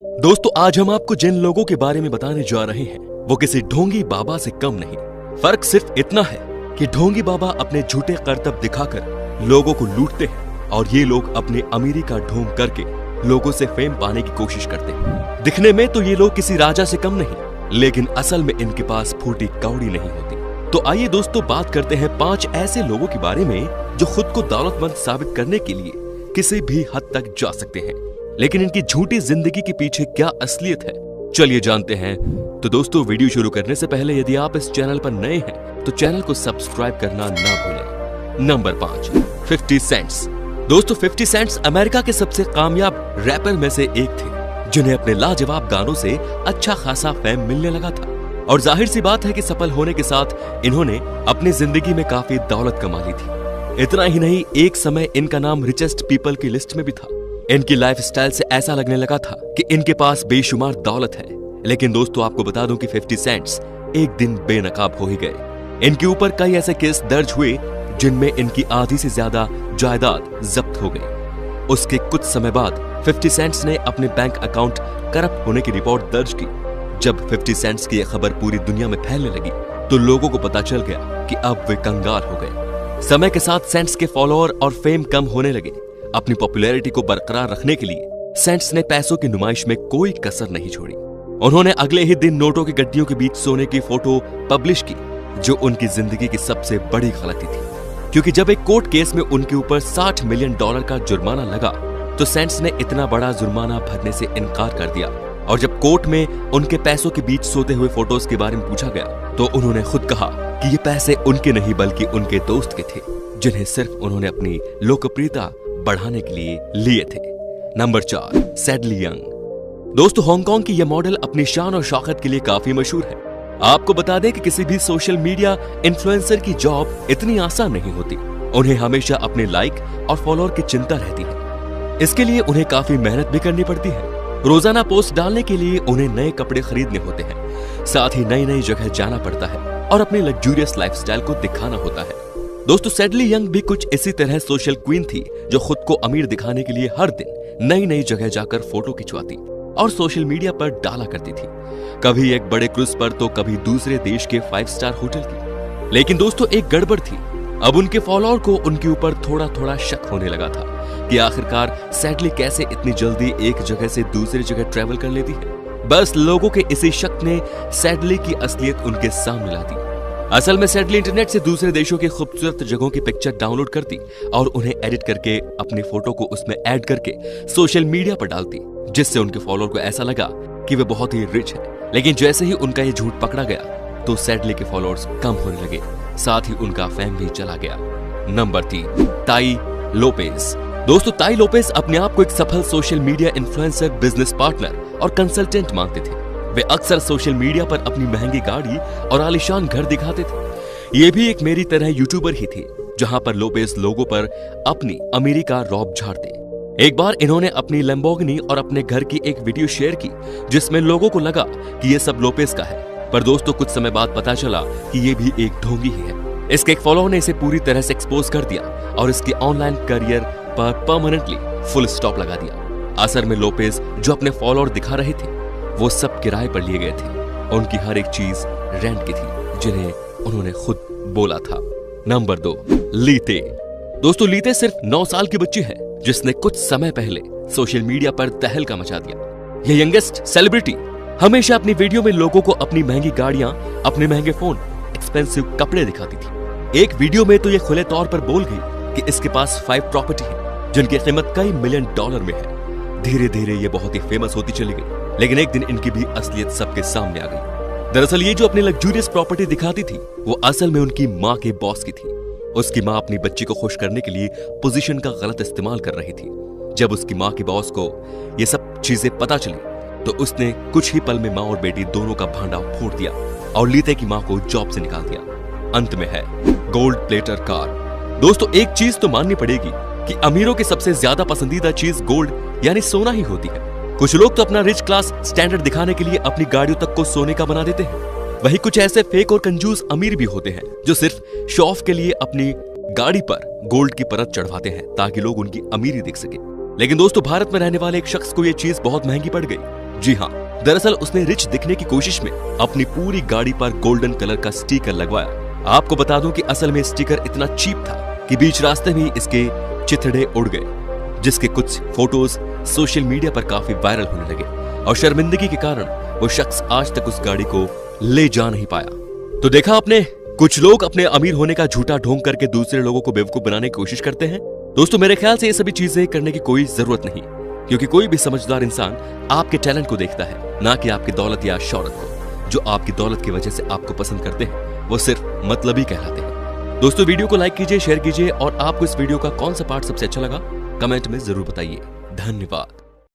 दोस्तों आज हम आपको जिन लोगों के बारे में बताने जा रहे हैं वो किसी ढोंगी बाबा से कम नहीं। फर्क सिर्फ इतना है कि ढोंगी बाबा अपने झूठे करतब दिखाकर लोगों को लूटते हैं और ये लोग अपने अमीरी का ढोंग करके लोगों से फेम पाने की कोशिश करते हैं। दिखने में तो ये लोग किसी राजा से कम नहीं, लेकिन असल में इनके पास फूटी कौड़ी नहीं होती। तो आइए दोस्तों बात करते हैं 5 ऐसे लोगों के बारे में जो खुद को दौलतमंद साबित करने के लिए किसी भी हद तक जा सकते हैं, लेकिन इनकी झूठी जिंदगी के पीछे क्या असलियत है, चलिए जानते हैं। तो दोस्तों वीडियो शुरू करने से पहले यदि आप इस चैनल पर नए हैं तो चैनल को सब्सक्राइब करना ना भूलें। Number 5, 50 cents. दोस्तों 50 सेंट्स अमेरिका के सबसे कामयाब रैपर में से एक थे, जिन्हें अपने लाजवाब गानों से अच्छा खासा फेम मिलने लगा था और जाहिर सी बात है कि सफल होने के साथ इन्होंने अपनी जिंदगी में काफी दौलत कमा ली थी। इतना ही नहीं, एक समय इनका नाम रिचेस्ट पीपल की लिस्ट में भी था। इनकी लाइफस्टाइल से ऐसा लगने लगा था कि इनके पास बेशुमार दौलत है, लेकिन दोस्तों आपको बता दूं कि 50 सेंट्स एक दिन बेनकाब हो ही गए। इनके ऊपर कई ऐसे केस दर्ज हुए जिनमें इनकी आधी से ज्यादा जायदाद जब्त हो गई। उसके कुछ समय बाद 50 सेंट्स ने अपने बैंक अकाउंट करप्ट होने की रिपोर्ट दर्ज की। जब 50 सेंट्स की यह खबर पूरी दुनिया में फैलने लगी तो लोगों को पता चल गया कि अब वे कंगाल हो गए। समय के साथ सेंट्स के फॉलोअर और फेम कम होने लगे। अपनी पॉपुलैरिटी को बरकरार रखने के लिए सेंट्स ने पैसों की नुमाइश में कोई कसर नहीं छोड़ी। उन्होंने अगले ही दिन नोटों की गड्डियों के बीच सोने की फोटो पब्लिश की, जो उनकी जिंदगी की सबसे बड़ी गलती थी, क्योंकि जब एक कोर्ट केस में उनके ऊपर $60 मिलियन का जुर्माना लगा तो सेंट्स ने इतना बड़ा जुर्माना भरने से इनकार कर दिया। और जब कोर्ट में उनके पैसों के बीच सोते हुए फोटोज के बारे में पूछा गया तो उन्होंने खुद कहा कि ये पैसे उनके नहीं बल्कि उनके दोस्त के थे, जिन्हें सिर्फ उन्होंने अपनी लोकप्रियता बढ़ाने के लिए लिए थे। Number 4, sadly young. दोस्तों हांगकांग की यह मॉडल अपनी शान और शौकत के लिए काफी मशहूर है। आपको बता दें कि किसी भी सोशल मीडिया इन्फ्लुएंसर की जॉब इतनी आसान नहीं होती। उन्हें हमेशा अपने लाइक और फॉलोअर की चिंता रहती है। इसके लिए उन्हें काफी मेहनत भी करनी पड़ती है। रोजाना पोस्ट डालने के लिए उन्हें नए कपड़े खरीदने होते हैं, साथ ही नई नई जगह जाना पड़ता है और अपनी लग्जूरियस लाइफस्टाइल को दिखाना होता है। दोस्तों सैडली यंग भी कुछ इसी तरह सोशल क्वीन थी, जो खुद को अमीर दिखाने के लिए हर दिन नई नई जगह जाकर फोटो खिंचवाती और सोशल मीडिया पर डाला करती थी। कभी एक बड़े क्रूज पर तो कभी दूसरे देश के 5 स्टार होटल की। लेकिन दोस्तों एक गड़बड़ थी। अब उनके फॉलोअर को उनके ऊपर थोड़ा थोड़ा शक होने लगा था कि आखिरकार सैडली कैसे इतनी जल्दी एक जगह से दूसरी जगह ट्रेवल कर लेती है। बस लोगों के इसी शक ने सैडली की असलियत उनके सामने ला दी। असल में सैडली इंटरनेट से दूसरे देशों की खूबसूरत जगहों की पिक्चर डाउनलोड करती और उन्हें एडिट करके अपनी फोटो को उसमें ऐड करके सोशल मीडिया पर डालती, जिससे उनके फॉलोअर को ऐसा लगा कि वे बहुत ही रिच है। लेकिन जैसे ही उनका ये झूठ पकड़ा गया तो सैडली के फॉलोअर्स कम होने लगे, साथ ही उनका फेम भी चला गया। नंबर 3, ताई लोपेज। दोस्तों ताई लोपेज अपने आप को एक सफल social media influencer, business partner और कंसल्टेंट मानते थे। वे अक्सर सोशल मीडिया पर अपनी महंगी गाड़ी और आलीशान घर दिखाते थे। ये भी एक मेरी तरह यूट्यूबर ही थी, जहां पर लोपेज लोगों पर अपनी अमीरी का रौब झाड़ते। एक बार इन्होंने अपनी लैम्बोर्गिनी और अपने घर की एक वीडियो शेयर की, जिसमें लोगों को लगा कि ये सब लोपेज का है, पर दोस्तों कुछ समय बाद पता चला कि ये भी एक ढोंगी ही है। इसके एक फॉलोअर ने इसे पूरी तरह से एक्सपोज कर दिया और इसके ऑनलाइन करियर पर परमानेंटली फुल स्टॉप लगा दिया। असल में लोपेज जो अपने फॉलोअर दिखा रहे थे वो सब किराए पर लिए गए थे। उनकी हर एक चीज रेंट की थी, जिन्हें उन्होंने खुद बोला था। नंबर 2, लीते। दोस्तों लीते सिर्फ 9 साल की बच्ची है, जिसने कुछ समय पहले सोशल मीडिया पर तहलका मचा दिया। यह यंगेस्ट सेलिब्रिटी हमेशा अपनी वीडियो में लोगों को अपनी महंगी गाड़ियां, अपने महंगे फोन, एक्सपेंसिव कपड़े दिखाती थी। एक वीडियो में तो यह खुले तौर पर बोल गई कि इसके पास 5 प्रॉपर्टी है, जिनकी कीमत कई $मिलियन में है। धीरे धीरे ये बहुत ही फेमस होती चली गई, लेकिन एक दिन इनकी भी असलियत सबके सामने आ गई। दरअसल ये जो अपनी लग्जूरियस प्रॉपर्टी दिखाती थी वो असल में उनकी माँ के बॉस की थी। उसकी माँ अपनी बच्ची को खुश करने के लिए पोजीशन का गलत इस्तेमाल कर रही थी। जब उसकी माँ के बॉस को ये सब चीजें पता चली तो उसने कुछ ही पल में माँ और बेटी दोनों का भांडा फोड़ दिया और लीते की माँ को जॉब से निकाल दिया। अंत में है गोल्ड प्लेटर कार। दोस्तों एक चीज तो माननी पड़ेगी कि अमीरों की सबसे ज्यादा पसंदीदा चीज गोल्ड यानी सोना ही होती है। कुछ लोग तो अपना रिच क्लास स्टैंडर्ड दिखाने के लिए अपनी गाड़ियों तक को सोने का बना देते हैं। वहीं कुछ ऐसे फेक और कंजूस अमीर भी होते हैं जो सिर्फ शो ऑफ के लिए अपनी गाड़ी पर गोल्ड की परत चढ़वाते हैं ताकि लोग उनकी अमीरी देख सके। लेकिन दोस्तों भारत में रहने वाले एक शख्स को यह चीज बहुत महंगी पड़ गई, जी हाँ, दरअसल उसने रिच दिखने की कोशिश में अपनी पूरी गाड़ी पर गोल्डन कलर का स्टिकर लगवाया। आपको बता दूं कि असल में स्टिकर इतना चीप था कि बीच रास्ते में इसके चिथड़े उड़ गए, जिसके कुछ फोटोज सोशल मीडिया पर काफी वायरल होने लगे और शर्मिंदगी के कारण वो शख्स आज तक उस गाड़ी को ले जा नहीं पाया। तो देखा आपने, कुछ लोग अपने अमीर होने का झूठा ढोंग करके दूसरे लोगों को बेवकूफ बनाने की कोशिश करते हैं। दोस्तों मेरे ख्याल से ये सभी चीजें करने की कोई जरूरत नहीं, क्योंकि कोई भी समझदार इंसान आपके टैलेंट को देखता है, ना कि आपकी दौलत या शौहरत को। जो आपकी दौलत की वजह से आपको पसंद करते हैं वो सिर्फ मतलबी कहलाते हैं। दोस्तों वीडियो को लाइक कीजिए, शेयर कीजिए और आपको इस वीडियो का कौन सा पार्ट सबसे अच्छा लगा कमेंट में जरूर बताइए। धन्यवाद।